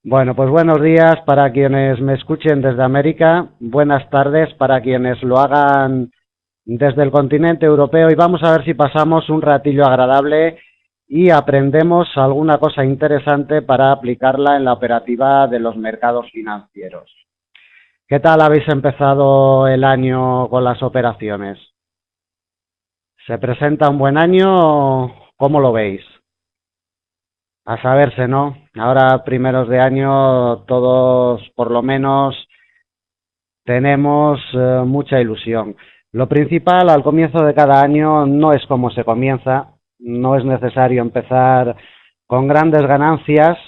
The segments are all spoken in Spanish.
Bueno, pues buenos días para quienes me escuchen desde América, buenas tardes para quienes lo hagan desde el continente europeo y vamos a ver si pasamos un ratillo agradable y aprendemos alguna cosa interesante para aplicarla en la operativa de los mercados financieros. ¿Qué tal habéis empezado el año con las operaciones? ¿Se presenta un buen año? ¿Cómo lo veis? A saberse, ¿no? Ahora, primeros de año, todos por lo menos tenemos mucha ilusión. Lo principal al comienzo de cada año no es cómo se comienza, no es necesario empezar con grandes ganancias,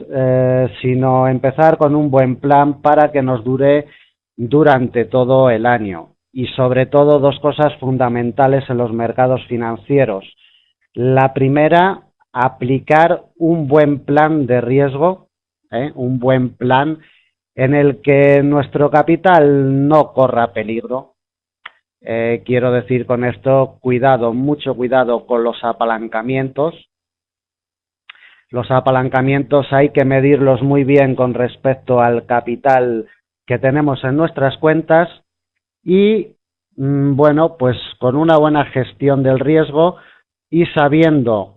sino empezar con un buen plan para que nos dure durante todo el año. Y sobre todo dos cosas fundamentales en los mercados financieros. La primera, aplicar un buen plan de riesgo, un buen plan en el que nuestro capital no corra peligro. Quiero decir con esto, cuidado, mucho cuidado con los apalancamientos. Los apalancamientos hay que medirlos muy bien con respecto al capital que tenemos en nuestras cuentas y, bueno, pues con una buena gestión del riesgo y sabiendo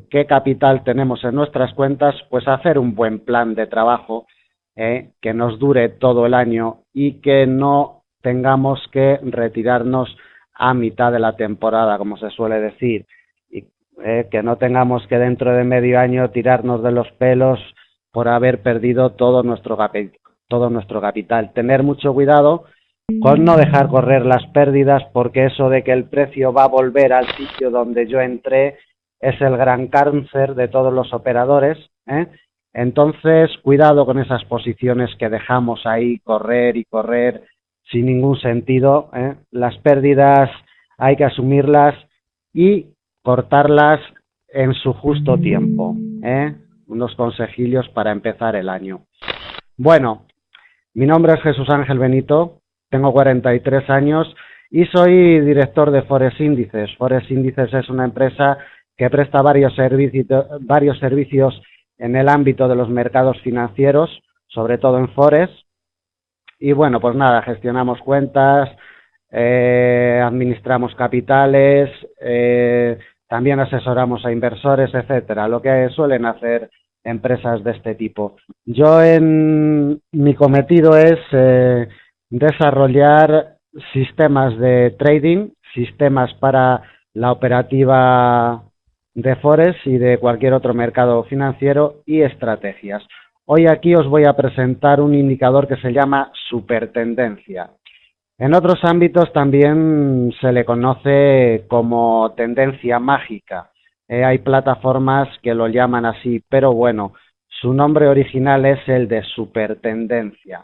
qué capital tenemos en nuestras cuentas, pues hacer un buen plan de trabajo que nos dure todo el año y que no tengamos que retirarnos a mitad de la temporada, como se suele decir, y que no tengamos que dentro de medio año tirarnos de los pelos por haber perdido todo nuestro capital. Tener mucho cuidado con no dejar correr las pérdidas, porque eso de que el precio va a volver al sitio donde yo entré es el gran cáncer de todos los operadores, ¿eh? Entonces, cuidado con esas posiciones que dejamos ahí correr y correr sin ningún sentido, ¿eh? Las pérdidas hay que asumirlas y cortarlas en su justo tiempo, ¿eh? Unos consejillos para empezar el año. Bueno, mi nombre es Jesús Ángel Benito, tengo 43 años y soy director de Forex Índices. Forex Índices es una empresa que presta varios servicios en el ámbito de los mercados financieros, sobre todo en Forex. Y bueno, pues nada, gestionamos cuentas, administramos capitales, también asesoramos a inversores, etcétera, lo que suelen hacer empresas de este tipo. Mi cometido es desarrollar sistemas de trading, sistemas para la operativa de Forex y de cualquier otro mercado financiero y estrategias. Hoy aquí os voy a presentar un indicador que se llama supertendencia. En otros ámbitos también se le conoce como tendencia mágica. Hay plataformas que lo llaman así, pero bueno, su nombre original es el de supertendencia.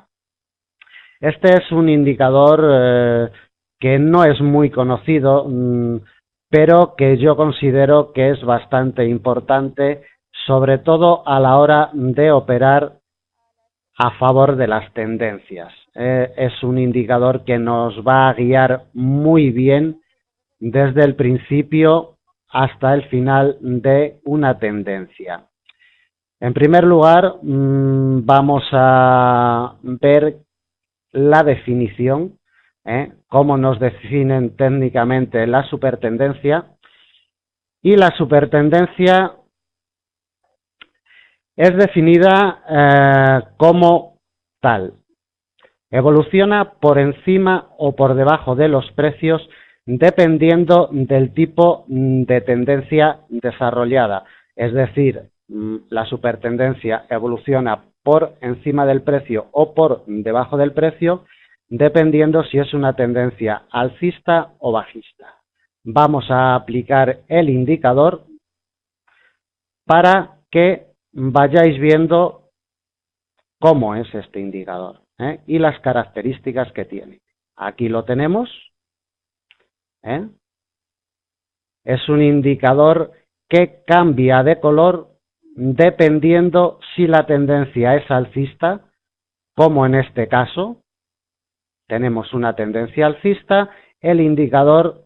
Este es un indicador que no es muy conocido, pero que yo considero que es bastante importante, sobre todo a la hora de operar a favor de las tendencias. Es un indicador que nos va a guiar muy bien desde el principio hasta el final de una tendencia. En primer lugar, vamos a ver la definición, cómo nos definen técnicamente la supertendencia. Y la supertendencia es definida como tal. Evoluciona por encima o por debajo de los precios dependiendo del tipo de tendencia desarrollada. Es decir, la supertendencia evoluciona por encima del precio o por debajo del precio, dependiendo si es una tendencia alcista o bajista. Vamos a aplicar el indicador para que vayáis viendo cómo es este indicador y las características que tiene. Aquí lo tenemos. Es un indicador que cambia de color dependiendo si la tendencia es alcista, como en este caso. Tenemos una tendencia alcista, el indicador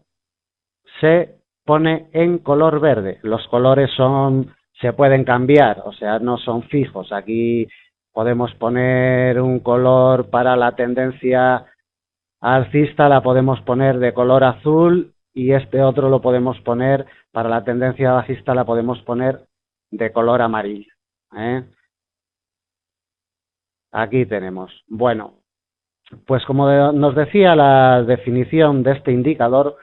se pone en color verde. Los colores son se pueden cambiar, o sea, no son fijos. Aquí podemos poner un color para la tendencia alcista, la podemos poner de color azul, y este otro lo podemos poner, para la tendencia bajista la podemos poner de color amarillo. Aquí tenemos. Bueno, pues como nos decía la definición de este indicador,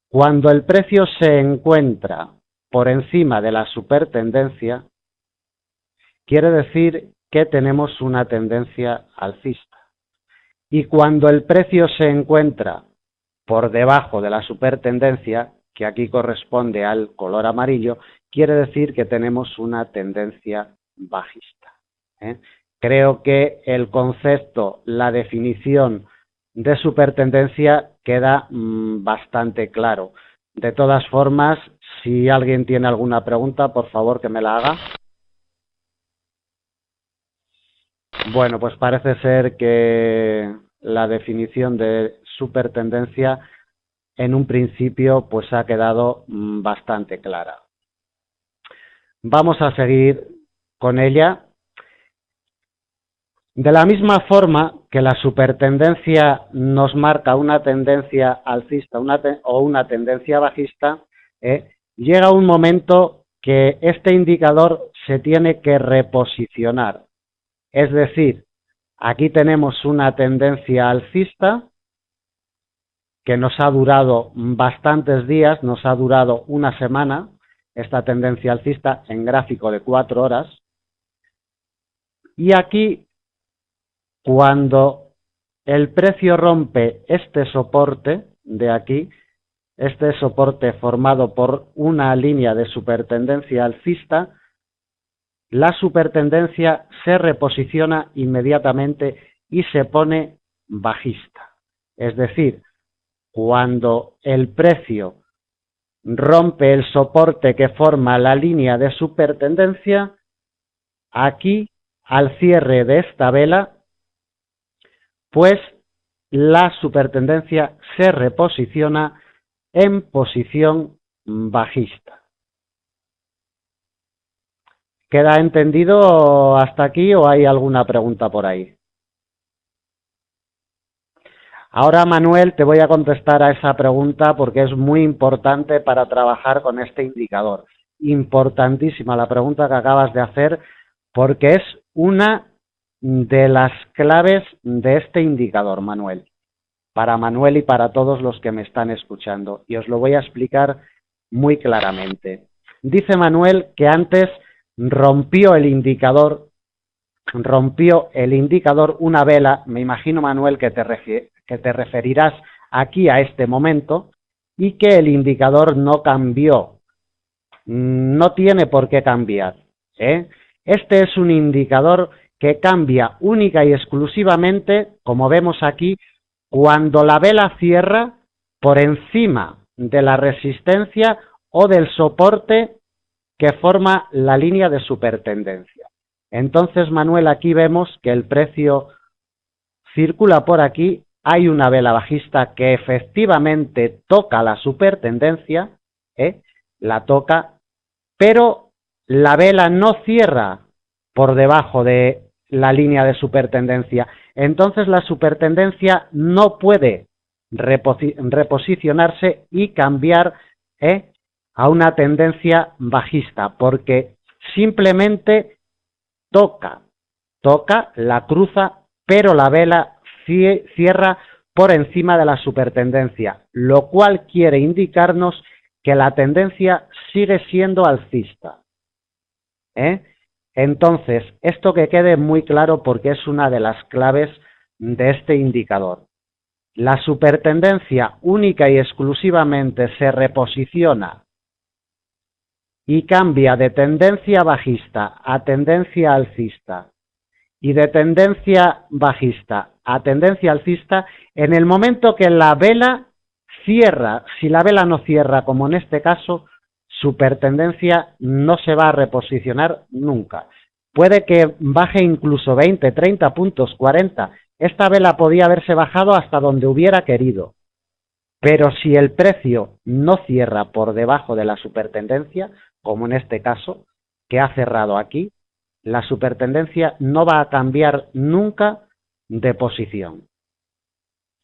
cuando el precio se encuentra por encima de la supertendencia, quiere decir que tenemos una tendencia alcista. Y cuando el precio se encuentra por debajo de la supertendencia, que aquí corresponde al color amarillo, quiere decir que tenemos una tendencia bajista. Creo que el concepto, la definición de supertendencia queda bastante claro. De todas formas, si alguien tiene alguna pregunta, por favor que me la haga. Bueno, pues parece ser que la definición de supertendencia en un principio pues ha quedado bastante clara. Vamos a seguir con ella. De la misma forma que la supertendencia nos marca una tendencia alcista o una tendencia bajista, llega un momento que este indicador se tiene que reposicionar. Es decir, aquí tenemos una tendencia alcista que nos ha durado bastantes días, nos ha durado una semana, esta tendencia alcista en gráfico de 4 horas. Y aquí, cuando el precio rompe este soporte de aquí, este soporte formado por una línea de supertendencia alcista, la supertendencia se reposiciona inmediatamente y se pone bajista. Es decir, cuando el precio rompe el soporte que forma la línea de supertendencia, aquí, al cierre de esta vela, pues la supertendencia se reposiciona en posición bajista. ¿Queda entendido hasta aquí o hay alguna pregunta por ahí? Ahora, Manuel, te voy a contestar a esa pregunta porque es muy importante para trabajar con este indicador. Importantísima la pregunta que acabas de hacer porque es una de las claves de este indicador, Manuel. Para Manuel y para todos los que me están escuchando. Y os lo voy a explicar muy claramente. Dice Manuel que antes rompió el indicador una vela. Me imagino, Manuel, que te referirás aquí a este momento, y que el indicador no cambió. No tiene por qué cambiar. Este es un indicador que cambia única y exclusivamente, como vemos aquí, cuando la vela cierra por encima de la resistencia o del soporte que forma la línea de supertendencia. Entonces, Manuel, aquí vemos que el precio circula por aquí, hay una vela bajista que efectivamente toca la supertendencia, la toca, pero la vela no cierra por debajo de la línea de supertendencia. Entonces la supertendencia no puede reposicionarse y cambiar a una tendencia bajista, porque simplemente toca, la cruza, pero la vela cierra por encima de la supertendencia, lo cual quiere indicarnos que la tendencia sigue siendo alcista. Entonces, esto que quede muy claro porque es una de las claves de este indicador. La supertendencia única y exclusivamente se reposiciona y cambia de tendencia bajista a tendencia alcista y de tendencia bajista a tendencia alcista en el momento que la vela cierra. Si la vela no cierra, como en este caso, supertendencia no se va a reposicionar nunca. Puede que baje incluso 20, 30 puntos, 40. Esta vela podía haberse bajado hasta donde hubiera querido. Pero si el precio no cierra por debajo de la supertendencia, como en este caso, que ha cerrado aquí, la supertendencia no va a cambiar nunca de posición.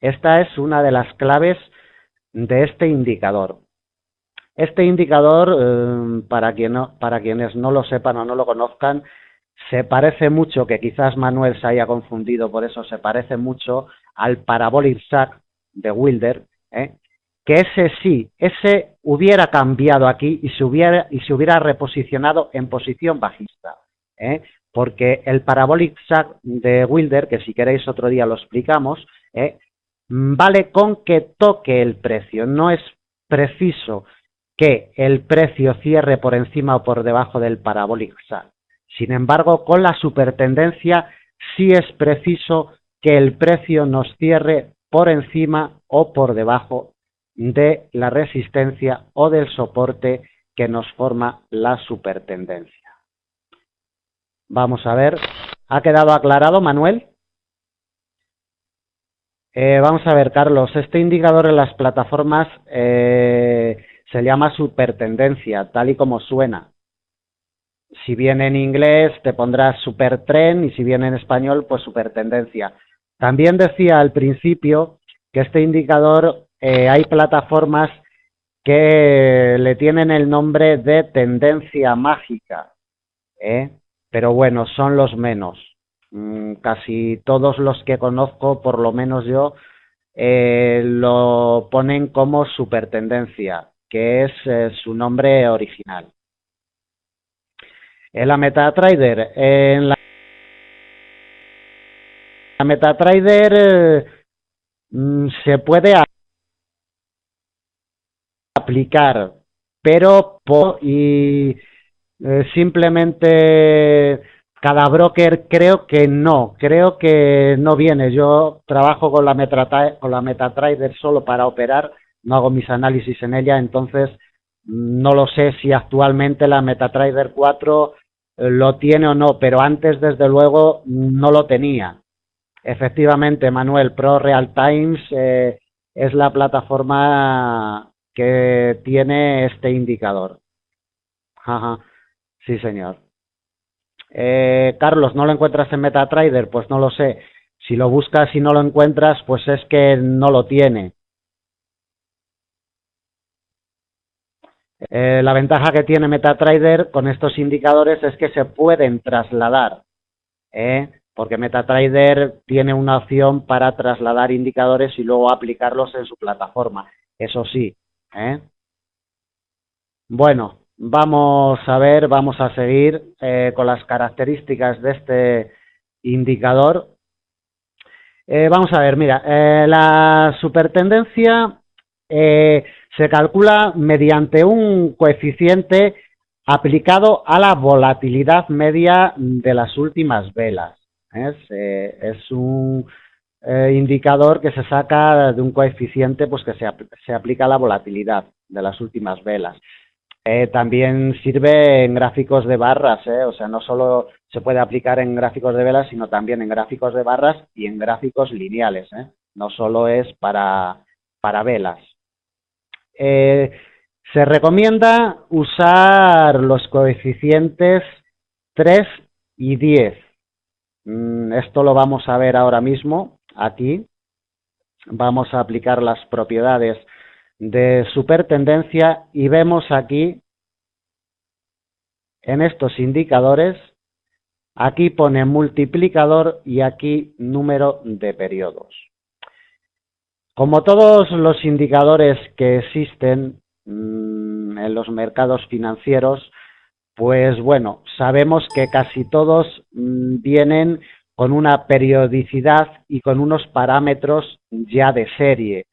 Esta es una de las claves de este indicador. Este indicador, para quienes no lo sepan o no lo conozcan, se parece mucho, que quizás Manuel se haya confundido por eso, se parece mucho al Parabolic Shack de Wilder, que ese hubiera cambiado aquí y se hubiera reposicionado en posición bajista, porque el Parabolic Shack de Wilder, que si queréis otro día lo explicamos, vale con que toque el precio, no es preciso que el precio cierre por encima o por debajo del Parabolic Shack. Sin embargo, con la supertendencia sí es preciso que el precio nos cierre por encima o por debajo de la resistencia o del soporte que nos forma la supertendencia. Vamos a ver, ¿ha quedado aclarado, Manuel? Vamos a ver, Carlos, este indicador en las plataformas se llama supertendencia, tal y como suena. Si viene en inglés te pondrás supertrend y si viene en español pues supertendencia. También decía al principio que este indicador hay plataformas que le tienen el nombre de tendencia mágica, pero bueno, son los menos. Casi todos los que conozco, por lo menos yo, lo ponen como supertendencia, que es su nombre original. En la MetaTrader, MetaTrader se puede aplicar, pero simplemente cada broker creo que no viene. Yo trabajo con la MetaTrader solo para operar, no hago mis análisis en ella, entonces no lo sé si actualmente la MetaTrader 4 lo tiene o no, pero antes desde luego no lo tenía. Efectivamente, Manuel, Pro Real Times es la plataforma que tiene este indicador. Ajá, sí, señor. Carlos, ¿no lo encuentras en MetaTrader? Pues no lo sé. Si lo buscas y no lo encuentras, pues es que no lo tiene. La ventaja que tiene MetaTrader con estos indicadores es que se pueden trasladar, porque MetaTrader tiene una opción para trasladar indicadores y luego aplicarlos en su plataforma. Eso sí, Bueno, vamos a seguir con las características de este indicador. Vamos a ver, mira, la supertendencia se calcula mediante un coeficiente aplicado a la volatilidad media de las últimas velas. Es un indicador que se saca de un coeficiente pues que se aplica a la volatilidad de las últimas velas. También sirve en gráficos de barras, o sea, no solo se puede aplicar en gráficos de velas, sino también en gráficos de barras y en gráficos lineales, no solo es para velas. Se recomienda usar los coeficientes 3 y 10. Esto lo vamos a ver ahora mismo, aquí. Vamos a aplicar las propiedades de supertendencia y vemos aquí en estos indicadores, aquí pone multiplicador y aquí número de periodos. Como todos los indicadores que existen en los mercados financieros, pues bueno, sabemos que casi todos vienen con una periodicidad y con unos parámetros ya de serie.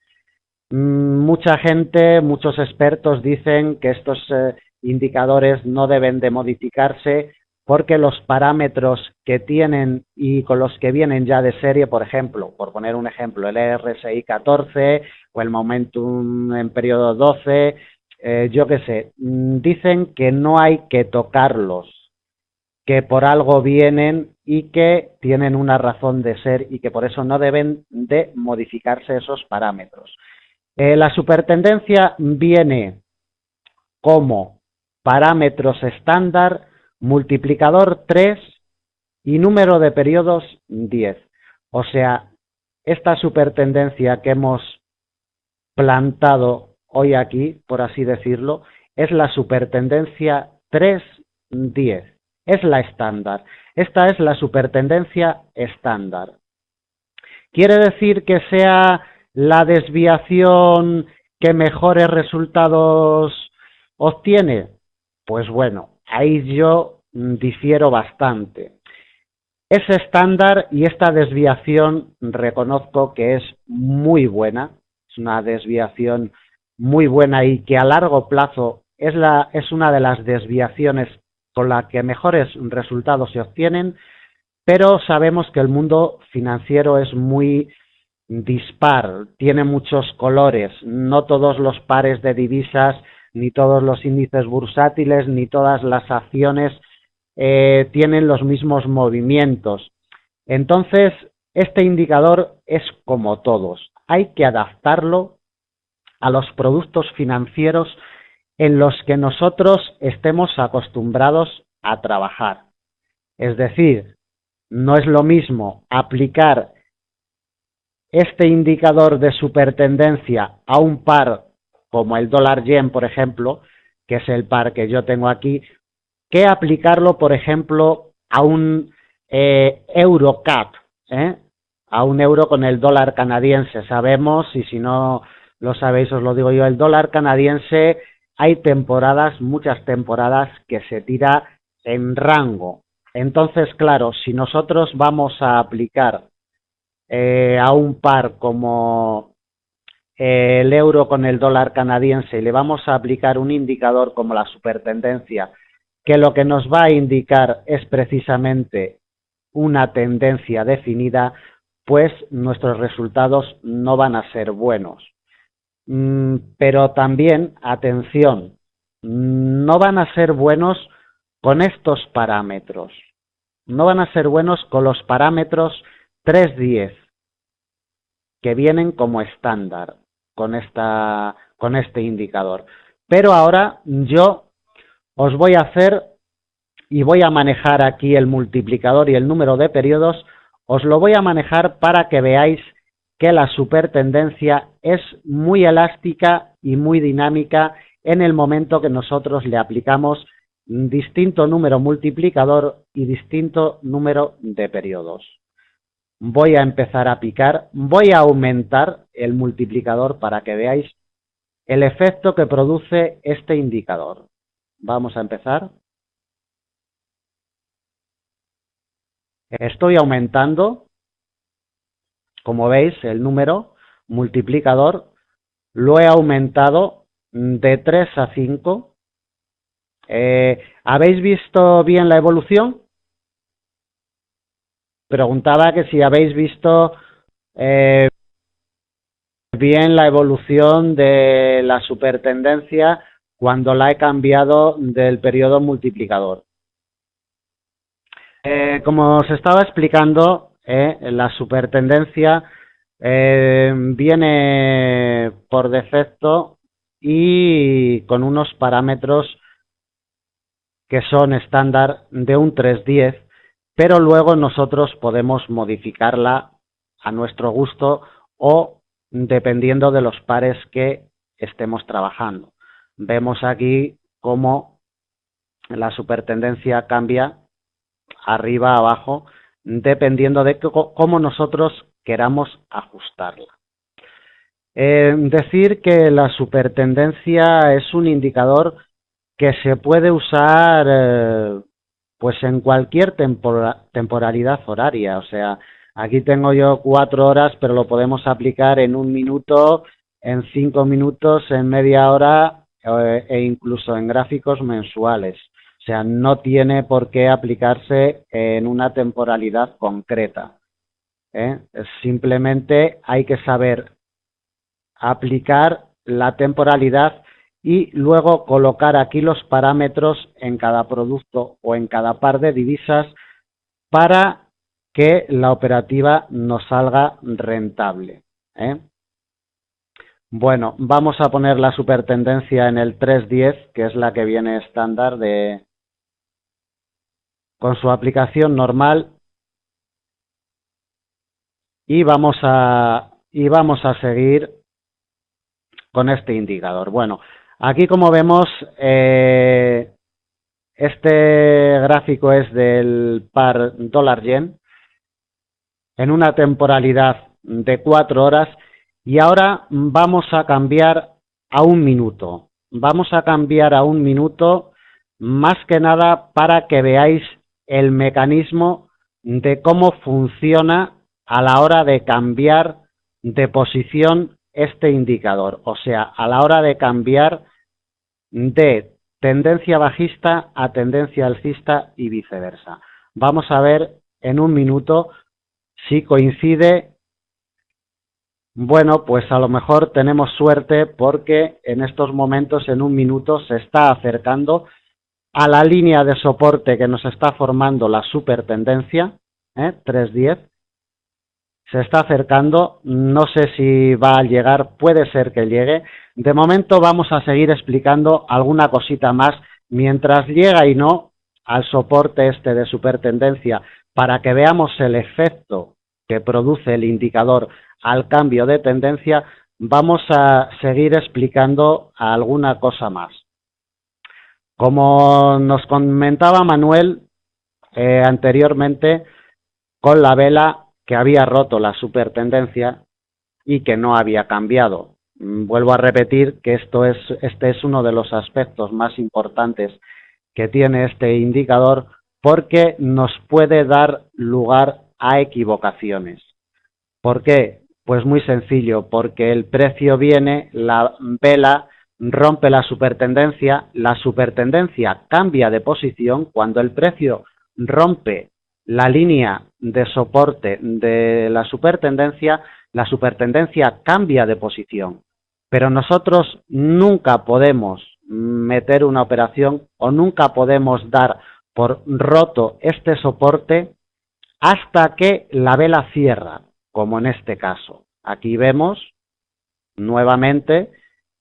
Mucha gente, muchos expertos dicen que estos indicadores no deben de modificarse porque los parámetros que tienen y con los que vienen ya de serie, por ejemplo, por poner un ejemplo, el RSI 14 o el Momentum en periodo 12, yo qué sé, dicen que no hay que tocarlos, que por algo vienen y que tienen una razón de ser y que por eso no deben de modificarse esos parámetros. La supertendencia viene como parámetros estándar multiplicador 3 y número de periodos 10. O sea, esta supertendencia que hemos plantado hoy aquí, por así decirlo, es la supertendencia 3-10. Es la estándar. Esta es la supertendencia estándar. ¿Quiere decir que sea la desviación que mejores resultados obtiene? Pues bueno, ahí yo difiero bastante. Es estándar y esta desviación reconozco que es muy buena, es una desviación muy buena y que a largo plazo es una de las desviaciones con la que mejores resultados se obtienen, pero sabemos que el mundo financiero es muy dispar, tiene muchos colores, no todos los pares de divisas, ni todos los índices bursátiles, ni todas las acciones tienen los mismos movimientos. Entonces, este indicador es como todos, hay que adaptarlo a los productos financieros en los que nosotros estemos acostumbrados a trabajar. Es decir, no es lo mismo aplicar este indicador de supertendencia a un par como el dólar yen, por ejemplo, que es el par que yo tengo aquí, que aplicarlo, por ejemplo, a un euro CAD, a un euro con el dólar canadiense. Sabemos, y si no lo sabéis os lo digo yo, el dólar canadiense hay temporadas, muchas temporadas, que se tira en rango. Entonces, claro, si nosotros vamos a aplicar a un par como el euro con el dólar canadiense y le vamos a aplicar un indicador como la supertendencia, que lo que nos va a indicar es precisamente una tendencia definida, pues nuestros resultados no van a ser buenos. Pero también, atención, no van a ser buenos con estos parámetros. No van a ser buenos con los parámetros 3-10, que vienen como estándar con este indicador. Pero ahora yo os voy a hacer y voy a manejar aquí el multiplicador y el número de periodos, os lo voy a manejar para que veáis que la supertendencia es muy elástica y muy dinámica en el momento que nosotros le aplicamos distinto número multiplicador y distinto número de periodos. Voy a empezar a picar, voy a aumentar el multiplicador para que veáis el efecto que produce este indicador. Vamos a empezar. Estoy aumentando, como veis, el número multiplicador, lo he aumentado de 3 a 5. ¿Habéis visto bien la evolución? Preguntaba que si habéis visto bien la evolución de la supertendencia cuando la he cambiado del periodo multiplicador. Como os estaba explicando, la supertendencia viene por defecto y con unos parámetros que son estándar de un 3-10, pero luego nosotros podemos modificarla a nuestro gusto o dependiendo de los pares que estemos trabajando. Vemos aquí cómo la supertendencia cambia arriba, abajo, dependiendo de cómo nosotros queramos ajustarla. Decir que la supertendencia es un indicador que se puede usar pues en cualquier temporalidad horaria. O sea, aquí tengo yo 4 horas, pero lo podemos aplicar en 1 minuto, en 5 minutos, en media hora e incluso en gráficos mensuales. O sea, no tiene por qué aplicarse en una temporalidad concreta. Simplemente hay que saber aplicar la temporalidad y luego colocar aquí los parámetros en cada producto o en cada par de divisas para que la operativa nos salga rentable. Bueno, vamos a poner la supertendencia en el 3-10, que es la que viene estándar de con su aplicación normal y vamos a seguir con este indicador. Bueno, aquí como vemos, este gráfico es del par dólar-yen en una temporalidad de 4 horas y ahora vamos a cambiar a un minuto. Vamos a cambiar a un minuto más que nada para que veáis el mecanismo de cómo funciona a la hora de cambiar de posición este indicador, o sea, a la hora de cambiar de tendencia bajista a tendencia alcista y viceversa. Vamos a ver en un minuto si coincide. Bueno, pues a lo mejor tenemos suerte porque en estos momentos, en un minuto, se está acercando a la línea de soporte que nos está formando la supertendencia, 310. Se está acercando, no sé si va a llegar, puede ser que llegue. De momento vamos a seguir explicando alguna cosita más mientras llega y no al soporte este de supertendencia para que veamos el efecto que produce el indicador al cambio de tendencia. Vamos a seguir explicando alguna cosa más. Como nos comentaba Manuel anteriormente, con la vela que había roto la supertendencia y que no había cambiado. Vuelvo a repetir que este es uno de los aspectos más importantes que tiene este indicador porque nos puede dar lugar a equivocaciones. ¿Por qué? Pues muy sencillo, porque el precio viene, la vela rompe la supertendencia cambia de posición. Cuando el precio rompe la línea de soporte de la supertendencia cambia de posición. Pero nosotros nunca podemos meter una operación o nunca podemos dar por roto este soporte hasta que la vela cierra, como en este caso. Aquí vemos nuevamente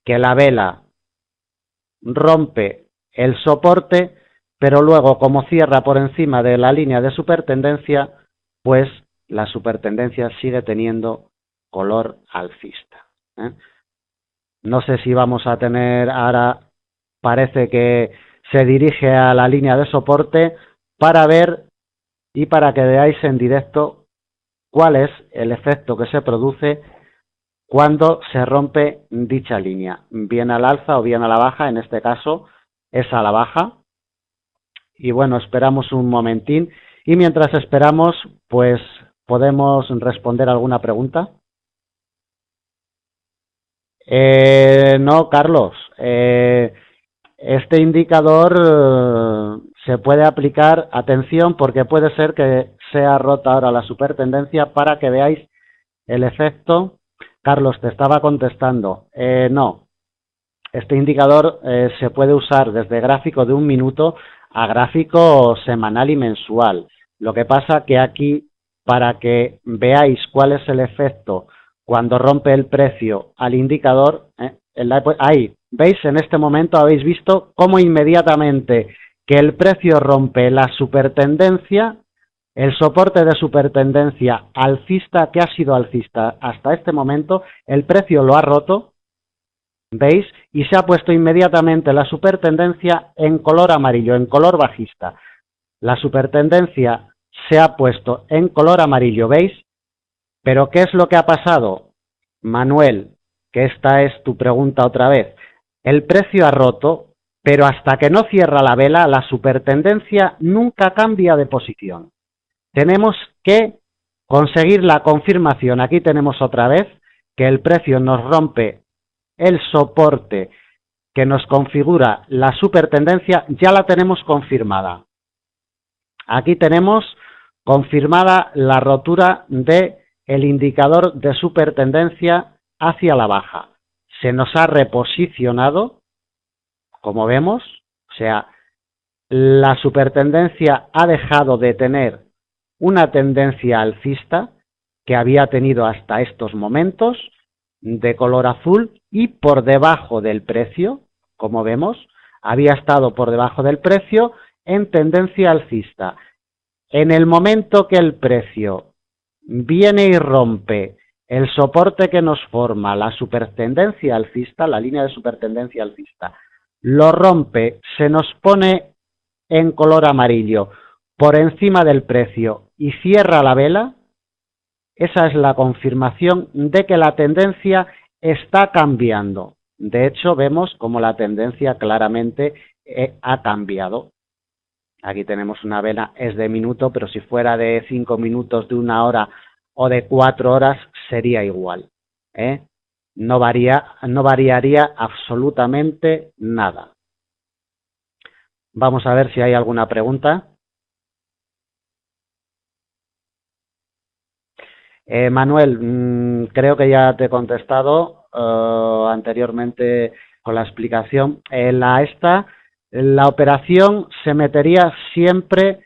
que la vela rompe el soporte, pero luego como cierra por encima de la línea de supertendencia, pues la supertendencia sigue teniendo color alcista. No sé si vamos a tener, ahora parece que se dirige a la línea de soporte para ver y para que veáis en directo cuál es el efecto que se produce cuando se rompe dicha línea, bien al alza o bien a la baja. En este caso es a la baja. Y bueno, esperamos un momentín y mientras esperamos, pues podemos responder alguna pregunta. No, Carlos, este indicador se puede aplicar, atención, porque puede ser que sea rota ahora la supertendencia para que veáis el efecto. Carlos, te estaba contestando. No, este indicador se puede usar desde gráfico de un minuto a gráfico semanal y mensual. Lo que pasa que aquí, para que veáis cuál es el efecto cuando rompe el precio al indicador, ahí, veis, en este momento habéis visto cómo inmediatamente que el precio rompe la supertendencia, el soporte de supertendencia alcista, que ha sido alcista hasta este momento, el precio lo ha roto, ¿veis? Y se ha puesto inmediatamente la supertendencia en color amarillo, en color bajista. La supertendencia se ha puesto en color amarillo, ¿veis? Pero ¿qué es lo que ha pasado, Manuel? Que esta es tu pregunta otra vez. El precio ha roto, pero hasta que no cierra la vela, la supertendencia nunca cambia de posición. Tenemos que conseguir la confirmación. Aquí tenemos otra vez que el precio nos rompe el soporte que nos configura la supertendencia, ya la tenemos confirmada. Aquí tenemos confirmada la rotura del indicador de supertendencia hacia la baja. Se nos ha reposicionado, como vemos, o sea, la supertendencia ha dejado de tener una tendencia alcista que había tenido hasta estos momentos, de color azul, y por debajo del precio, como vemos, había estado por debajo del precio, en tendencia alcista. En el momento que el precio viene y rompe el soporte que nos forma la supertendencia alcista, la línea de supertendencia alcista, lo rompe, se nos pone en color amarillo por encima del precio y cierra la vela, esa es la confirmación de que la tendencia está cambiando. De hecho, vemos como la tendencia claramente ha cambiado. Aquí tenemos una vela, es de minuto, pero si fuera de 5 minutos, de 1 hora o de 4 horas, sería igual. No variaría absolutamente nada. Vamos a ver si hay alguna pregunta. Manuel, creo que ya te he contestado anteriormente con la explicación. La operación se metería siempre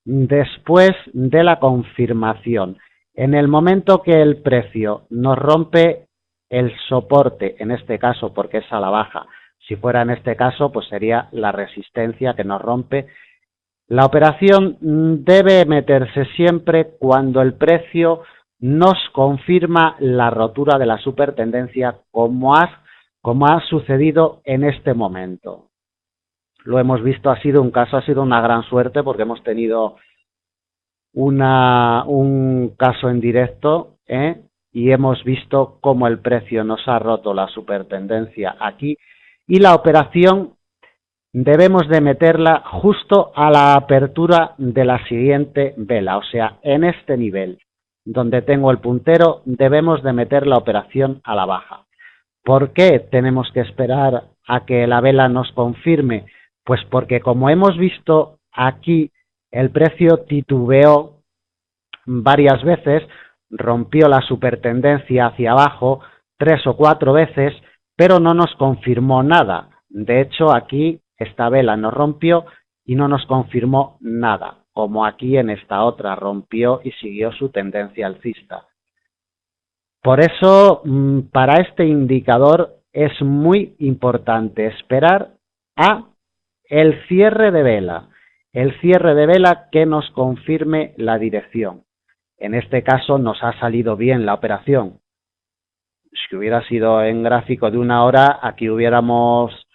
después de la confirmación. En el momento que el precio nos rompe el soporte, en este caso porque es a la baja, si fuera en este caso pues sería la resistencia que nos rompe. La operación debe meterse siempre cuando el precio nos confirma la rotura de la supertendencia como ha sucedido en este momento. Lo hemos visto, ha sido una gran suerte porque hemos tenido un caso en directo y hemos visto cómo el precio nos ha roto la supertendencia aquí y la operación debemos de meterla justo a la apertura de la siguiente vela, o sea, en este nivel donde tengo el puntero debemos de meter la operación a la baja. ¿Por qué tenemos que esperar a que la vela nos confirme? Pues porque como hemos visto aquí el precio titubeó varias veces, rompió la supertendencia hacia abajo 3 o 4 veces, pero no nos confirmó nada. De hecho, aquí esta vela nos rompió y no nos confirmó nada, como aquí en esta otra rompió y siguió su tendencia alcista. Por eso, para este indicador es muy importante esperar a el cierre de vela que nos confirme la dirección. En este caso nos ha salido bien la operación. Si hubiera sido en gráfico de 1 hora, aquí hubiéramos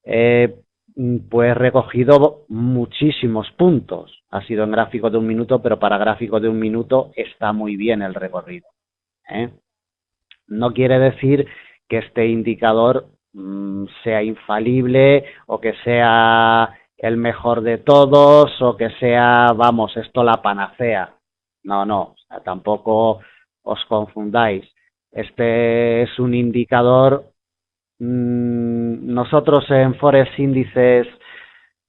pues recogido muchísimos puntos. Ha sido en gráfico de 1 minuto, pero para gráfico de 1 minuto está muy bien el recorrido. No quiere decir que este indicador sea infalible o que sea el mejor de todos o que sea, vamos, esto la panacea. No, o sea, tampoco os confundáis. Este es un indicador. Nosotros en Forex Índices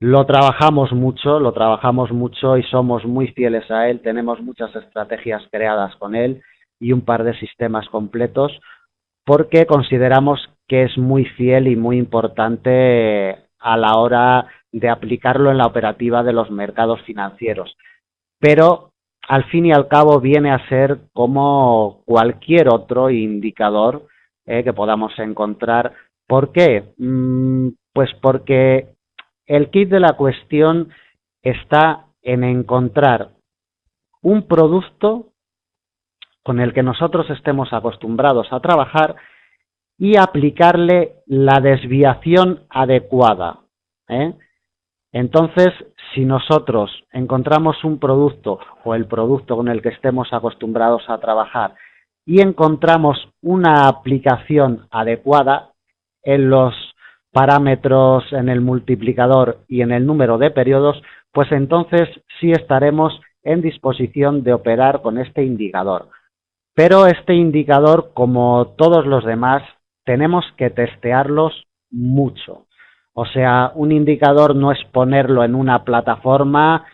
lo trabajamos mucho y somos muy fieles a él. Tenemos muchas estrategias creadas con él y un par de sistemas completos porque consideramos que es muy fiel y muy importante a la hora de aplicarlo en la operativa de los mercados financieros. Pero al fin y al cabo viene a ser como cualquier otro indicador que podamos encontrar. ¿Por qué? Pues porque el kit de la cuestión está en encontrar un producto con el que nosotros estemos acostumbrados a trabajar y aplicarle la desviación adecuada. Entonces, si nosotros encontramos un producto o el producto con el que estemos acostumbrados a trabajar y encontramos una aplicación adecuada en los parámetros, en el multiplicador y en el número de periodos, pues entonces sí estaremos en disposición de operar con este indicador. Pero este indicador, como todos los demás, tenemos que testearlos mucho. O sea, un indicador no es ponerlo en una plataforma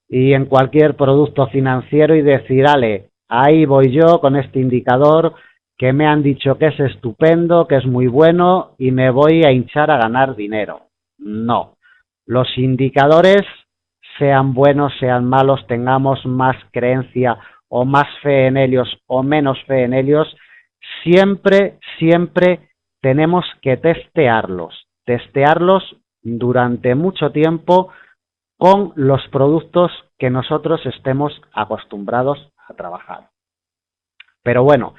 y en cualquier producto financiero y decir, ale, ahí voy yo con este indicador que me han dicho que es estupendo, que es muy bueno y me voy a hinchar a ganar dinero. No. Los indicadores, sean buenos, sean malos, tengamos más creencia o más fe en ellos o menos fe en ellos, siempre tenemos que testearlos durante mucho tiempo con los productos que nosotros estemos acostumbrados a trabajar. Pero bueno,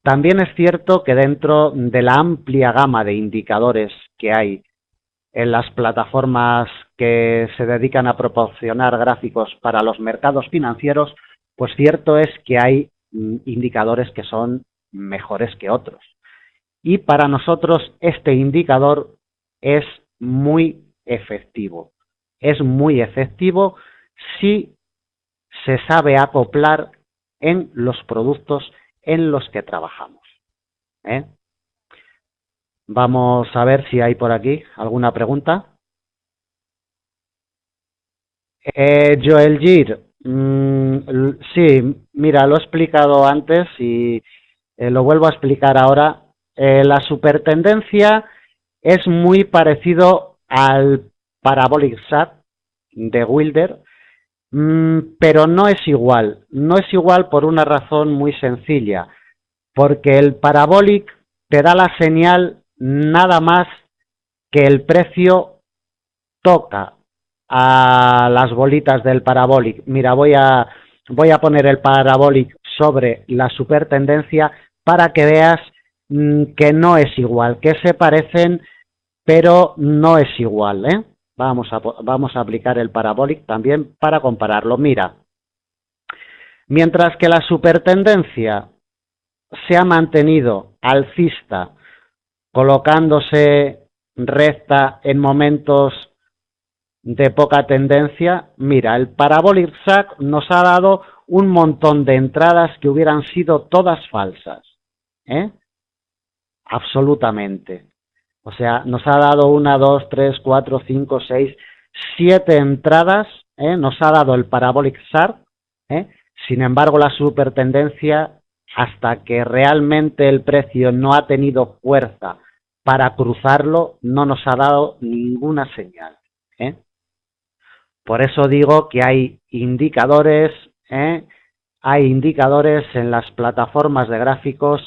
también es cierto que dentro de la amplia gama de indicadores que hay en las plataformas que se dedican a proporcionar gráficos para los mercados financieros, pues cierto es que hay indicadores que son mejores que otros. Y para nosotros este indicador es muy efectivo. Es muy efectivo si se sabe acoplar en los productos en los que trabajamos. Vamos a ver si hay por aquí alguna pregunta. Joel Gir, sí, mira, lo he explicado antes y lo vuelvo a explicar ahora. La supertendencia es muy parecido al Parabolic Chart de Wilder, pero no es igual. No es igual por una razón muy sencilla, porque el Parabolic te da la señal nada más que el precio toca a las bolitas del Parabolic. Mira, voy a poner el Parabolic sobre la supertendencia para que veas que no es igual, que se parecen, pero no es igual, ¿eh? Vamos a aplicar el Parabolic también para compararlo. Mira, mientras que la supertendencia se ha mantenido alcista, colocándose recta en momentos de poca tendencia, mira, el Parabolic Chart nos ha dado un montón de entradas que hubieran sido todas falsas, absolutamente. O sea, nos ha dado 1, 2, 3, 4, 5, 6, 7 entradas, nos ha dado el Parabolic Chart, sin embargo la supertendencia, hasta que realmente el precio no ha tenido fuerza para cruzarlo, no nos ha dado ninguna señal. Por eso digo que hay indicadores en las plataformas de gráficos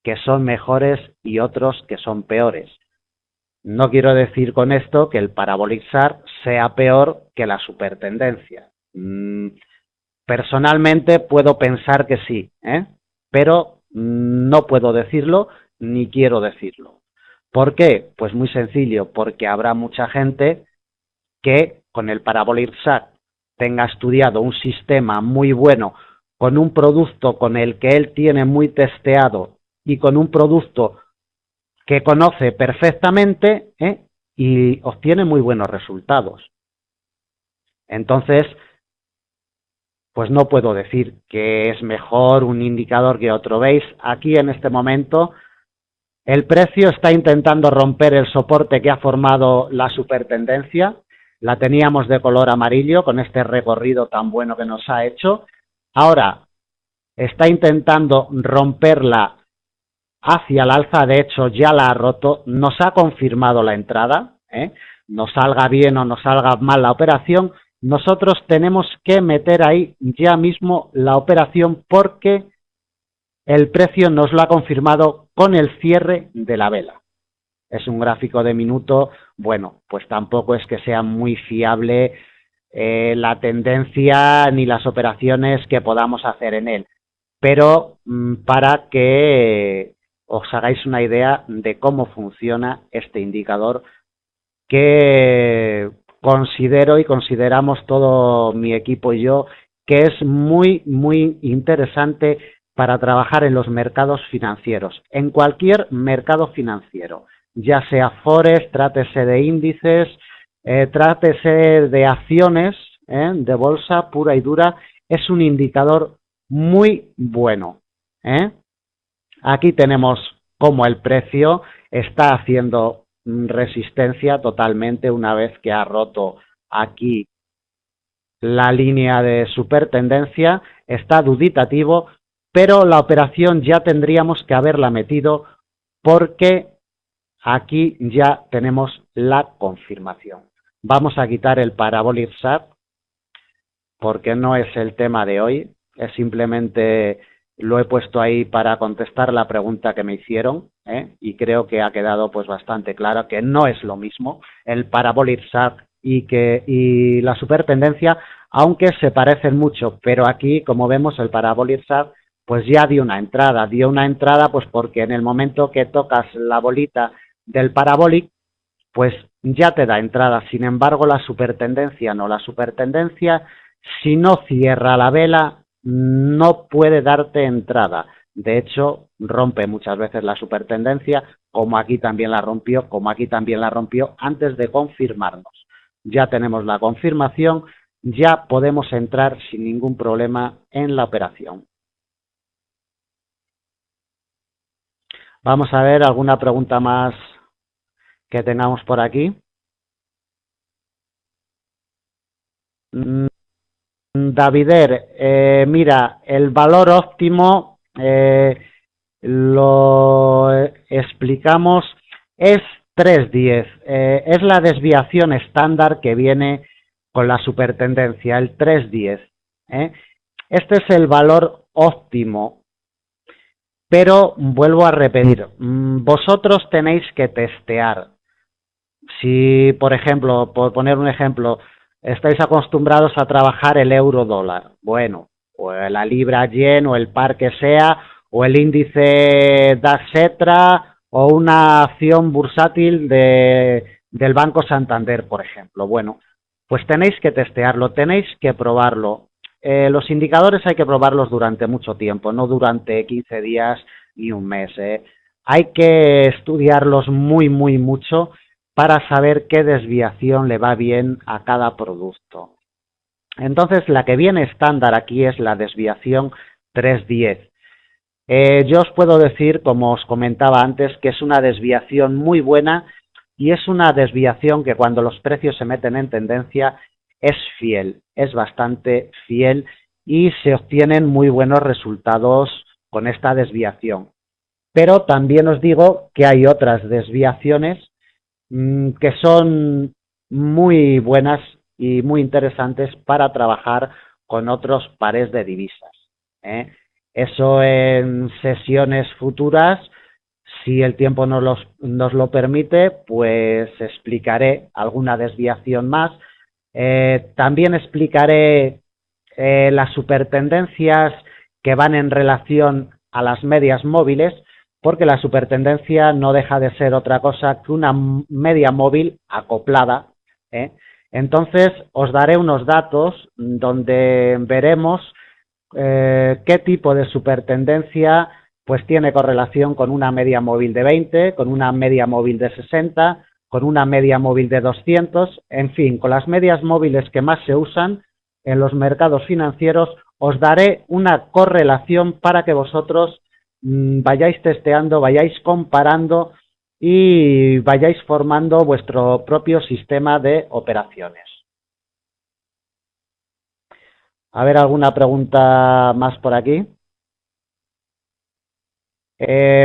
que son mejores y otros que son peores. No quiero decir con esto que el Parabolic Chart sea peor que la supertendencia. Personalmente puedo pensar que sí, pero no puedo decirlo ni quiero decirlo. ¿Por qué? Pues muy sencillo, porque habrá mucha gente que con el Parabolic Chart tenga estudiado un sistema muy bueno, con un producto con el que él tiene muy testeado y con un producto que conoce perfectamente, y obtiene muy buenos resultados. Entonces, pues no puedo decir que es mejor un indicador que otro. ¿Veis? Aquí en este momento el precio está intentando romper el soporte que ha formado la supertendencia. La teníamos de color amarillo con este recorrido tan bueno que nos ha hecho. Ahora está intentando romperla hacia el alza, de hecho ya la ha roto, nos ha confirmado la entrada, nos salga bien o nos salga mal la operación, nosotros tenemos que meter ahí ya mismo la operación porque el precio nos lo ha confirmado con el cierre de la vela. Es un gráfico de minuto, bueno, pues tampoco es que sea muy fiable la tendencia ni las operaciones que podamos hacer en él, pero para que os hagáis una idea de cómo funciona este indicador que considero y consideramos todo mi equipo y yo que es muy, muy interesante para trabajar en los mercados financieros, en cualquier mercado financiero, ya sea Forex, trátese de índices, trátese de acciones, de bolsa pura y dura, es un indicador muy bueno. Aquí tenemos cómo el precio está haciendo resistencia totalmente una vez que ha roto aquí la línea de supertendencia, está duditativo, pero la operación ya tendríamos que haberla metido porque aquí ya tenemos la confirmación. Vamos a quitar el Parabolic Chart porque no es el tema de hoy, es simplemente lo he puesto ahí para contestar la pregunta que me hicieron, y creo que ha quedado pues bastante claro que no es lo mismo. El Parabolic Chart y la supertendencia, aunque se parecen mucho, pero aquí, como vemos, el Parabolic SAT pues ya dio una entrada pues porque en el momento que tocas la bolita del Parabolic, pues ya te da entrada. Sin embargo, la supertendencia no, la supertendencia, si no cierra la vela, no puede darte entrada. De hecho, rompe muchas veces la supertendencia, como aquí también la rompió, antes de confirmarnos. Ya tenemos la confirmación, ya podemos entrar sin ningún problema en la operación. Vamos a ver alguna pregunta más que tengamos por aquí. Davider, mira, el valor óptimo lo explicamos, es 3.10, es la desviación estándar que viene con la supertendencia, el 3.10. Este es el valor óptimo, pero vuelvo a repetir, vosotros tenéis que testear. Si, por ejemplo, por poner un ejemplo, estáis acostumbrados a trabajar el euro dólar, bueno, o la libra yen, o el par que sea, o el índice DAX Etra, o una acción bursátil del Banco Santander, por ejemplo. Bueno, pues tenéis que testearlo, tenéis que probarlo. Los indicadores hay que probarlos durante mucho tiempo, no durante 15 días ni un mes. Hay que estudiarlos muy mucho para saber qué desviación le va bien a cada producto. Entonces, la que viene estándar aquí es la desviación 3.10. Yo os puedo decir, como os comentaba antes, que es una desviación muy buena y es una desviación que cuando los precios se meten en tendencia es fiel, es bastante fiel y se obtienen muy buenos resultados con esta desviación. Pero también os digo que hay otras desviaciones que son muy buenas y muy interesantes para trabajar con otros pares de divisas. Eso en sesiones futuras, si el tiempo nos lo permite, pues explicaré alguna desviación más. También explicaré las supertendencias que van en relación a las medias móviles, porque la supertendencia no deja de ser otra cosa que una media móvil acoplada. Entonces, os daré unos datos donde veremos qué tipo de supertendencia pues tiene correlación con una media móvil de 20, con una media móvil de 60, con una media móvil de 200, en fin, con las medias móviles que más se usan en los mercados financieros. Os daré una correlación para que vosotros vayáis testeando, vayáis comparando y vayáis formando vuestro propio sistema de operaciones. A ver, ¿alguna pregunta más por aquí?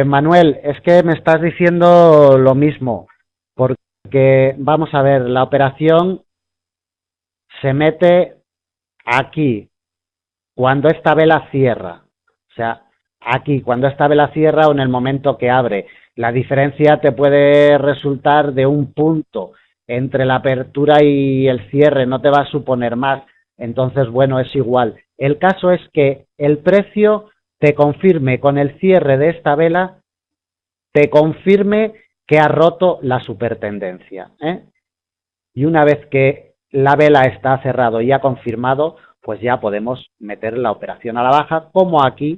Manuel, es que me estás diciendo lo mismo, porque vamos a ver, la operación se mete aquí, cuando esta vela cierra, o sea, aquí, cuando esta vela cierra o en el momento que abre. La diferencia te puede resultar de un punto entre la apertura y el cierre, no te va a suponer más, entonces, bueno, es igual. El caso es que el precio te confirme con el cierre de esta vela, te confirme que ha roto la supertendencia. Y una vez que la vela está cerrado y ha confirmado, pues ya podemos meter la operación a la baja, como aquí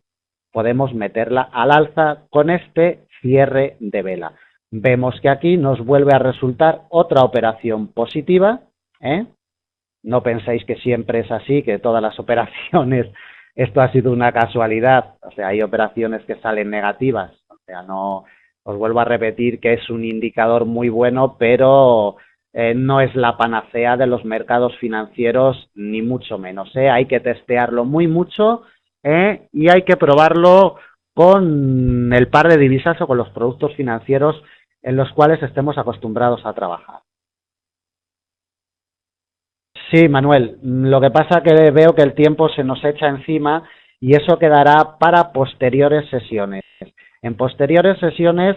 podemos meterla al alza con este cierre de vela. Vemos que aquí nos vuelve a resultar otra operación positiva. No penséis que siempre es así, que todas las operaciones, esto ha sido una casualidad. O sea, hay operaciones que salen negativas. O sea, no, os vuelvo a repetir que es un indicador muy bueno, pero no es la panacea de los mercados financieros, ni mucho menos. Hay que testearlo muy mucho y hay que probarlo con el par de divisas o con los productos financieros en los cuales estemos acostumbrados a trabajar. Sí, Manuel, lo que pasa es que veo que el tiempo se nos echa encima y eso quedará para posteriores sesiones. En posteriores sesiones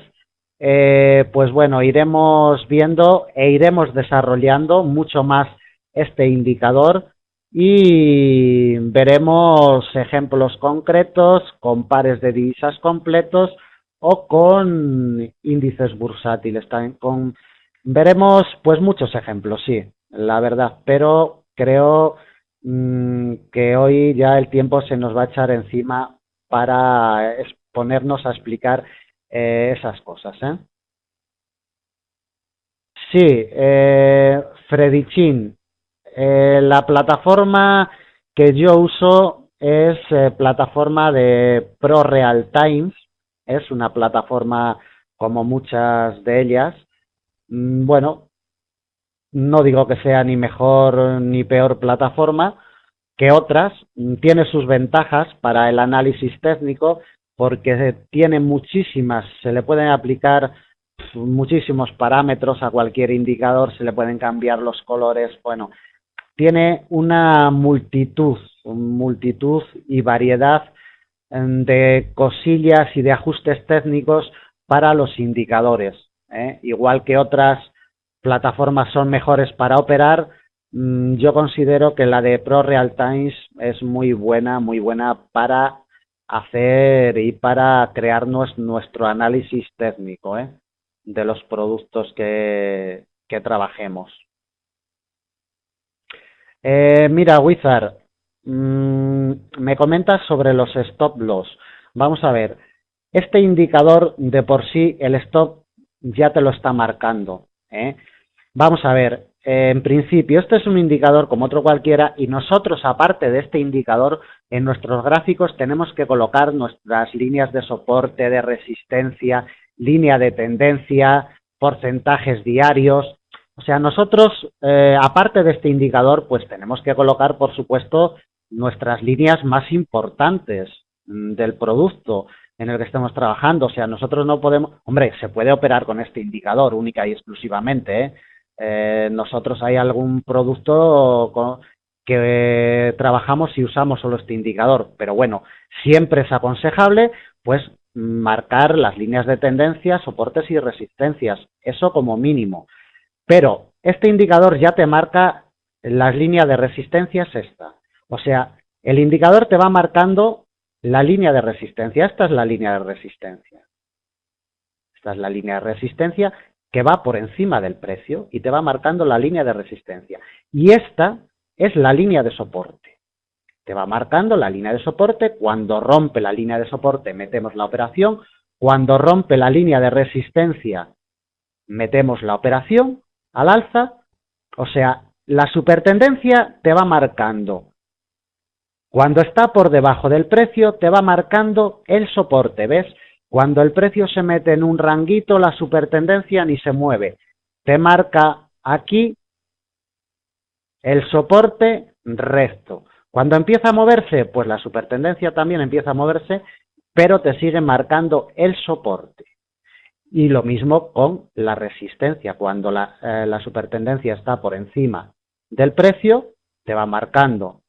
pues bueno, iremos viendo e iremos desarrollando mucho más este indicador y veremos ejemplos concretos con pares de divisas completos o con índices bursátiles. También veremos pues muchos ejemplos, sí, la verdad, pero creo que hoy ya el tiempo se nos va a echar encima para ponernos a explicar esas cosas, ¿eh? Sí, Fredichin. La plataforma que yo uso es plataforma de Pro Real Times. Es una plataforma como muchas de ellas. Bueno, no digo que sea ni mejor ni peor plataforma que otras. Tiene sus ventajas para el análisis técnico porque tiene muchísimas, se le pueden aplicar muchísimos parámetros a cualquier indicador, se le pueden cambiar los colores, bueno, tiene una multitud y variedad de cosillas y de ajustes técnicos para los indicadores. Igual que otras plataformas son mejores para operar, yo considero que la de Pro Real Times es muy buena para hacer y para crearnos nuestro análisis técnico de los productos que trabajemos. Mira, Wizard, me comentas sobre los stop loss. Vamos a ver, este indicador de por sí, el stop ya te lo está marcando. Vamos a ver, en principio, este es un indicador como otro cualquiera y nosotros, aparte de este indicador, en nuestros gráficos tenemos que colocar nuestras líneas de soporte, de resistencia, línea de tendencia, porcentajes diarios. O sea, nosotros, aparte de este indicador, pues tenemos que colocar, por supuesto, nuestras líneas más importantes del producto en el que estemos trabajando. O sea, nosotros no podemos, hombre, se puede operar con este indicador única y exclusivamente, nosotros hay algún producto que trabajamos y usamos solo este indicador, pero bueno, siempre es aconsejable pues marcar las líneas de tendencia, soportes y resistencias, eso como mínimo. Pero este indicador ya te marca las líneas de resistencia es esta. O sea, el indicador te va marcando la línea de resistencia. Esta es la línea de resistencia. Esta es la línea de resistencia que va por encima del precio y te va marcando la línea de resistencia. Y esta es la línea de soporte. Te va marcando la línea de soporte. Cuando rompe la línea de soporte metemos la operación. Cuando rompe la línea de resistencia metemos la operación al alza. O sea, la supertendencia te va marcando. Cuando está por debajo del precio te va marcando el soporte, ¿ves? Cuando el precio se mete en un ranguito, la supertendencia ni se mueve. Te marca aquí el soporte recto. Cuando empieza a moverse, pues la supertendencia también empieza a moverse, pero te sigue marcando el soporte. Y lo mismo con la resistencia. Cuando la supertendencia está por encima del precio, te va marcando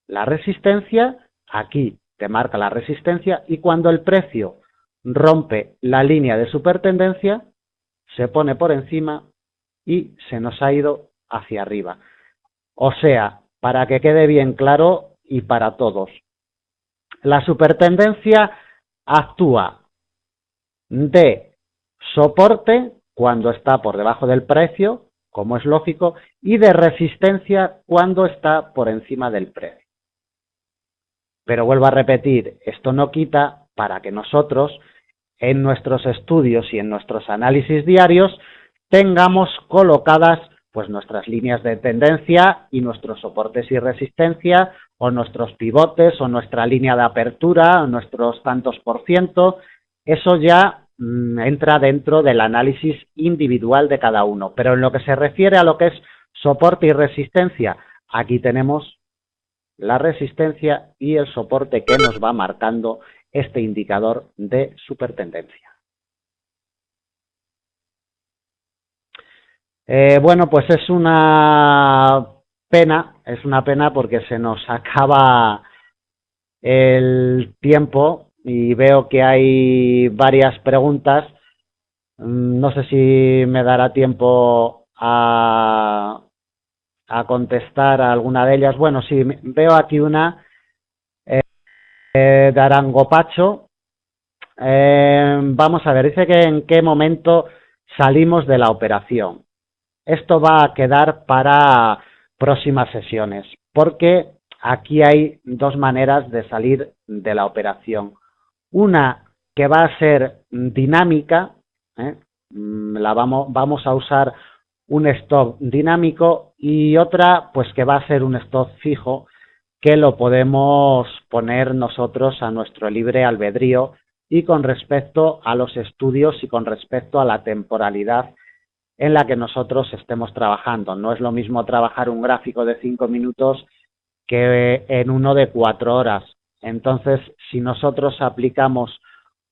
la resistencia, aquí te marca la resistencia, y cuando el precio rompe la línea de supertendencia, se pone por encima y se nos ha ido hacia arriba. O sea, para que quede bien claro y para todos, la supertendencia actúa de soporte cuando está por debajo del precio, como es lógico, y de resistencia cuando está por encima del precio. Pero vuelvo a repetir, esto no quita para que nosotros en nuestros estudios y en nuestros análisis diarios tengamos colocadas pues nuestras líneas de tendencia y nuestros soportes y resistencia, o nuestros pivotes, o nuestra línea de apertura, o nuestros tantos por ciento. Eso ya entra dentro del análisis individual de cada uno. Pero en lo que se refiere a lo que es soporte y resistencia, aquí tenemos la resistencia y el soporte que nos va marcando este indicador de supertendencia. Bueno, pues es una pena porque se nos acaba el tiempo y veo que hay varias preguntas, No sé si me dará tiempo a contestar a alguna de ellas. Bueno, sí, veo aquí una de Arangopacho. Vamos a ver, dice que en qué momento salimos de la operación. Esto va a quedar para próximas sesiones, porque aquí hay dos maneras de salir de la operación. Una que va a ser dinámica, ¿eh? Vamos a usar un stop dinámico, y otra pues que va a ser un stop fijo, que lo podemos poner nosotros a nuestro libre albedrío y con respecto a los estudios y con respecto a la temporalidad en la que nosotros estemos trabajando. No es lo mismo trabajar un gráfico de 5 minutos que en uno de 4 horas. Entonces, si nosotros aplicamos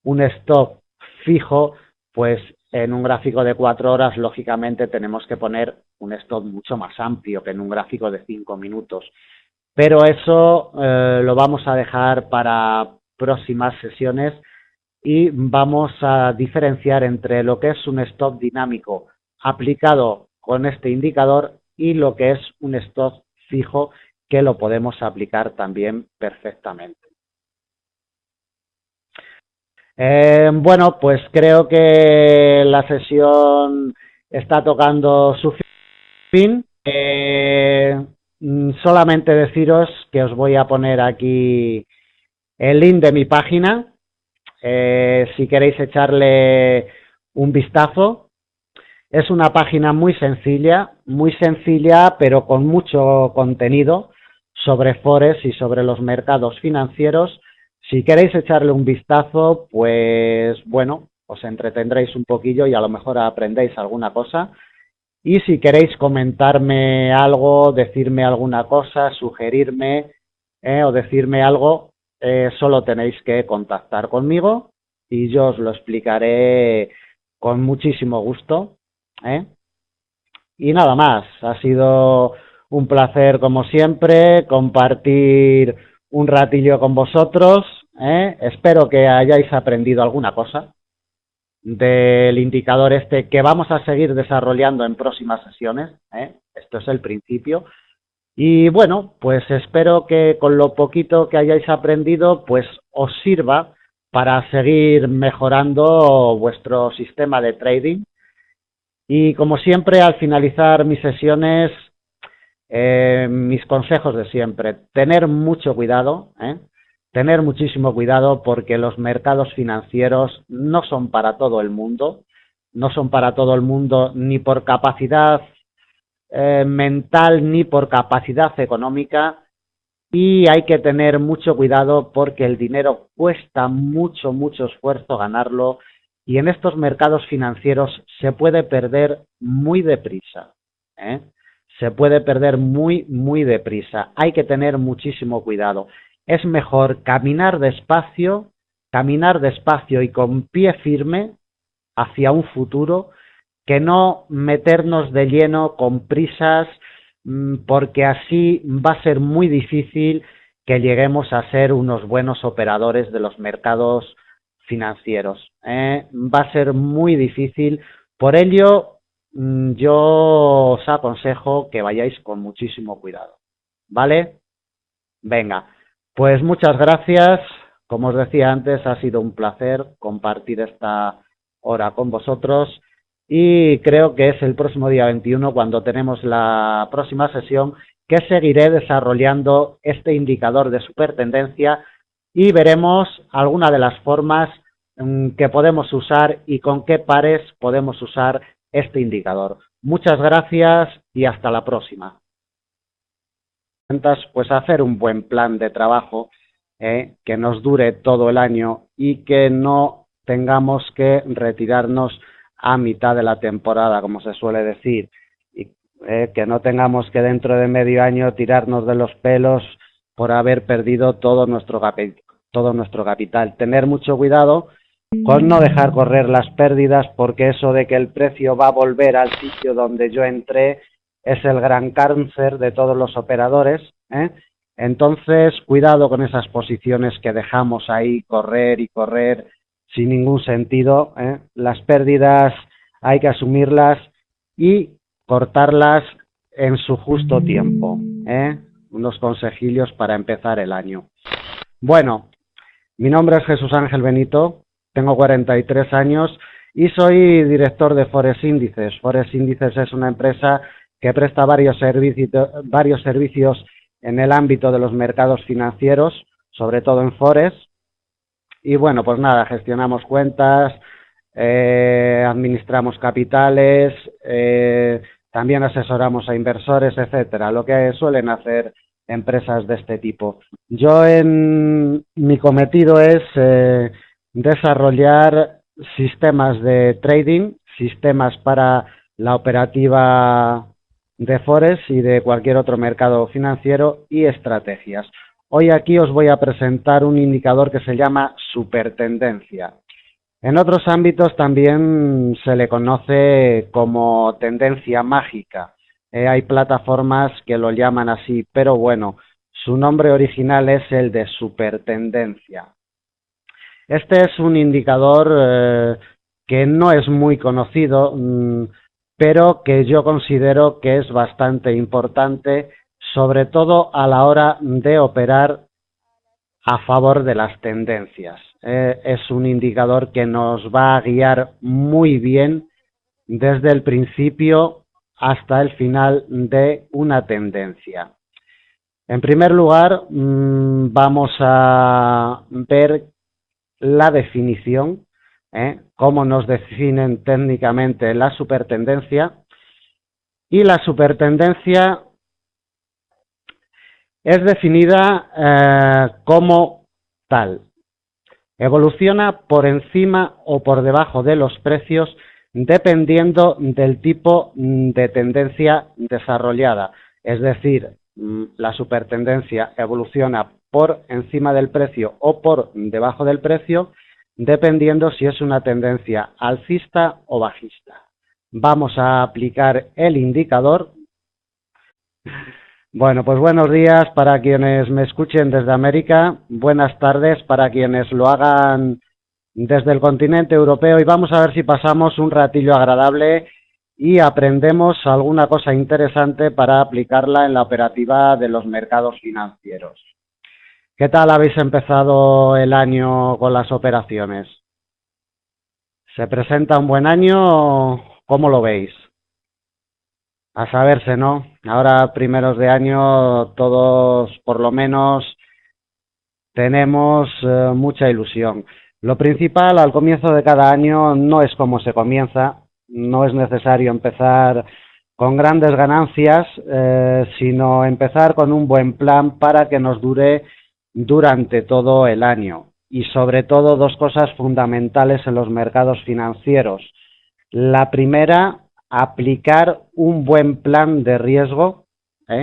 un stop fijo, pues en un gráfico de 4 horas, lógicamente, tenemos que poner un stop mucho más amplio que en un gráfico de 5 minutos. Pero eso lo vamos a dejar para próximas sesiones y vamos a diferenciar entre lo que es un stop dinámico aplicado con este indicador y lo que es un stop fijo, que lo podemos aplicar también perfectamente. Bueno, pues creo que la sesión está tocando su fin. Solamente deciros que os voy a poner aquí el link de mi página, si queréis echarle un vistazo. Es una página muy sencilla, pero con mucho contenido sobre Forex y sobre los mercados financieros. Si queréis echarle un vistazo, pues bueno, os entretendréis un poquillo y a lo mejor aprendéis alguna cosa. Y si queréis comentarme algo, decirme alguna cosa, sugerirme o decirme algo, solo tenéis que contactar conmigo y yo os lo explicaré con muchísimo gusto. ¿Eh? Y nada más, ha sido un placer como siempre compartir un ratillo con vosotros. Espero que hayáis aprendido alguna cosa del indicador este, que vamos a seguir desarrollando en próximas sesiones. Esto es el principio. Y bueno, pues espero que con lo poquito que hayáis aprendido, pues os sirva para seguir mejorando vuestro sistema de trading. Y como siempre, al finalizar mis sesiones, mis consejos de siempre: tener mucho cuidado, tener muchísimo cuidado, porque los mercados financieros no son para todo el mundo, no son para todo el mundo ni por capacidad mental ni por capacidad económica, y hay que tener mucho cuidado porque el dinero cuesta mucho, mucho esfuerzo ganarlo, y en estos mercados financieros se puede perder muy deprisa. Se puede perder muy, muy deprisa. Hay que tener muchísimo cuidado. Es mejor caminar despacio y con pie firme hacia un futuro, que no meternos de lleno con prisas, porque así va a ser muy difícil que lleguemos a ser unos buenos operadores de los mercados financieros. Va a ser muy difícil. Por ello, yo os aconsejo que vayáis con muchísimo cuidado. ¿Vale? Venga, pues muchas gracias. Como os decía antes, ha sido un placer compartir esta hora con vosotros, y creo que es el próximo día 21 cuando tenemos la próxima sesión, que seguiré desarrollando este indicador de supertendencia y veremos alguna de las formas que podemos usar y con qué pares podemos usar este indicador. Muchas gracias y hasta la próxima. Pues hacer un buen plan de trabajo que nos dure todo el año y que no tengamos que retirarnos a mitad de la temporada, como se suele decir, y que no tengamos que dentro de medio año tirarnos de los pelos por haber perdido todo nuestro capital. Tener mucho cuidado con no dejar correr las pérdidas, porque eso de que el precio va a volver al sitio donde yo entré es el gran cáncer de todos los operadores. Entonces, cuidado con esas posiciones que dejamos ahí correr y correr sin ningún sentido, ¿eh? Las pérdidas hay que asumirlas y cortarlas en su justo tiempo, ¿eh? Unos consejillos para empezar el año. Bueno, mi nombre es Jesús Ángel Benito, tengo 43 años y soy director de Forex Índices. Forex Índices es una empresa que presta varios servicios en el ámbito de los mercados financieros, sobre todo en Forex. Y bueno, pues nada, gestionamos cuentas, administramos capitales, también asesoramos a inversores, etcétera, lo que suelen hacer empresas de este tipo. Mi cometido es desarrollar sistemas de trading, sistemas para la operativa de Forex y de cualquier otro mercado financiero y estrategias. Hoy aquí os voy a presentar un indicador que se llama supertendencia. En otros ámbitos también se le conoce como tendencia mágica. Hay plataformas que lo llaman así, pero bueno, su nombre original es el de supertendencia. Este es un indicador que no es muy conocido, pero que yo considero que es bastante importante, sobre todo a la hora de operar a favor de las tendencias. Es un indicador que nos va a guiar muy bien desde el principio hasta el final de una tendencia. En primer lugar, vamos a ver la definición, cómo nos definen técnicamente la supertendencia. Y la supertendencia es definida como tal. Evoluciona por encima o por debajo de los precios dependiendo del tipo de tendencia desarrollada. Es decir, la supertendencia evoluciona por encima del precio o por debajo del precio dependiendo si es una tendencia alcista o bajista. Vamos a aplicar el indicador. Bueno, pues buenos días para quienes me escuchen desde América, buenas tardes para quienes lo hagan desde el continente europeo y vamos a ver si pasamos un ratillo agradable y aprendemos alguna cosa interesante para aplicarla en la operativa de los mercados financieros. ¿Qué tal habéis empezado el año con las operaciones? ¿Se presenta un buen año? ¿Cómo lo veis? A saberse, ¿no? Ahora, primeros de año, todos por lo menos tenemos mucha ilusión. Lo principal al comienzo de cada año no es cómo se comienza, no es necesario empezar con grandes ganancias, sino empezar con un buen plan para que nos dure durante todo el año. Y sobre todo dos cosas fundamentales en los mercados financieros. La primera, aplicar un buen plan de riesgo,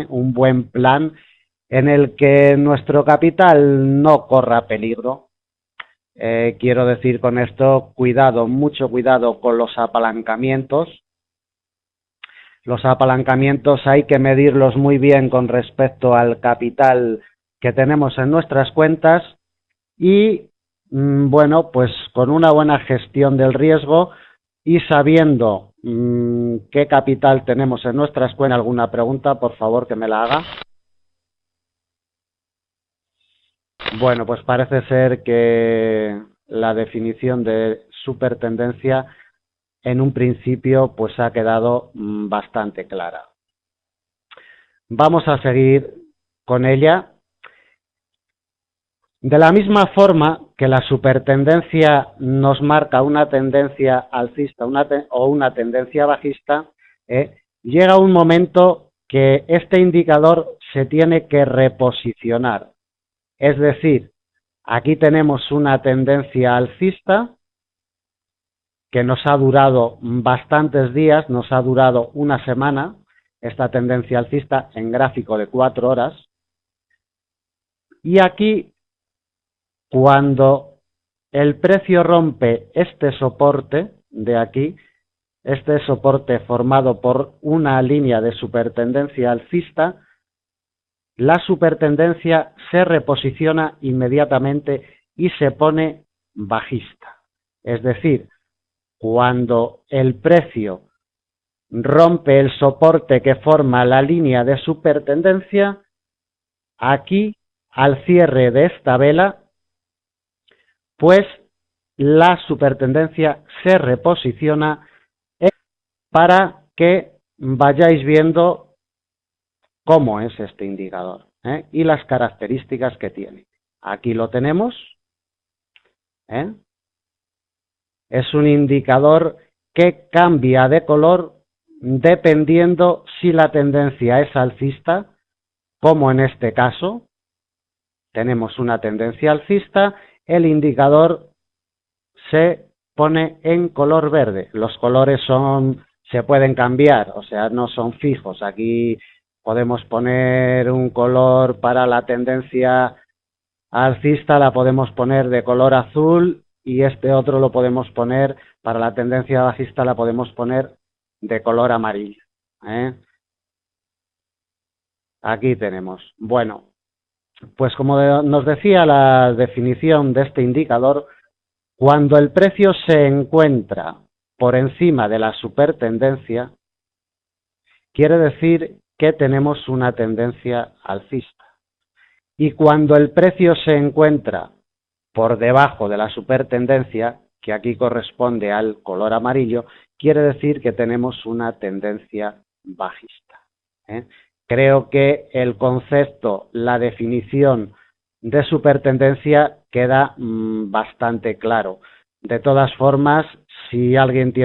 un buen plan en el que nuestro capital no corra peligro. Quiero decir con esto, cuidado, mucho cuidado con los apalancamientos. Los apalancamientos hay que medirlos muy bien con respecto al capital que tenemos en nuestras cuentas y, bueno, pues con una buena gestión del riesgo y sabiendo qué capital tenemos en nuestras cuentas. ¿Alguna pregunta? Por favor, que me la haga. Bueno, pues parece ser que la definición de supertendencia en un principio pues ha quedado bastante clara. Vamos a seguir con ella. De la misma forma que la supertendencia nos marca una tendencia alcista o una tendencia bajista, llega un momento que este indicador se tiene que reposicionar. Es decir, aquí tenemos una tendencia alcista que nos ha durado bastantes días, nos ha durado una semana, esta tendencia alcista en gráfico de 4 horas. Y aquí, cuando el precio rompe este soporte de aquí, este soporte formado por una línea de supertendencia alcista, la supertendencia se reposiciona inmediatamente y se pone bajista. Es decir, cuando el precio rompe el soporte que forma la línea de supertendencia, aquí, al cierre de esta vela, pues la supertendencia se reposiciona para que vayáis viendo cómo es este indicador, y las características que tiene. Aquí lo tenemos. Es un indicador que cambia de color dependiendo si la tendencia es alcista, como en este caso. Tenemos una tendencia alcista, el indicador se pone en color verde. Los colores se pueden cambiar, o sea, no son fijos. Aquí podemos poner un color para la tendencia alcista, la podemos poner de color azul, y este otro lo podemos poner, para la tendencia bajista la podemos poner de color amarillo. Aquí tenemos. Bueno, pues como nos decía la definición de este indicador, cuando el precio se encuentra por encima de la supertendencia, quiere decir que tenemos una tendencia alcista. Y cuando el precio se encuentra por debajo de la supertendencia, que aquí corresponde al color amarillo, quiere decir que tenemos una tendencia bajista. Creo que el concepto, la definición de supertendencia queda bastante claro. De todas formas, si alguien tiene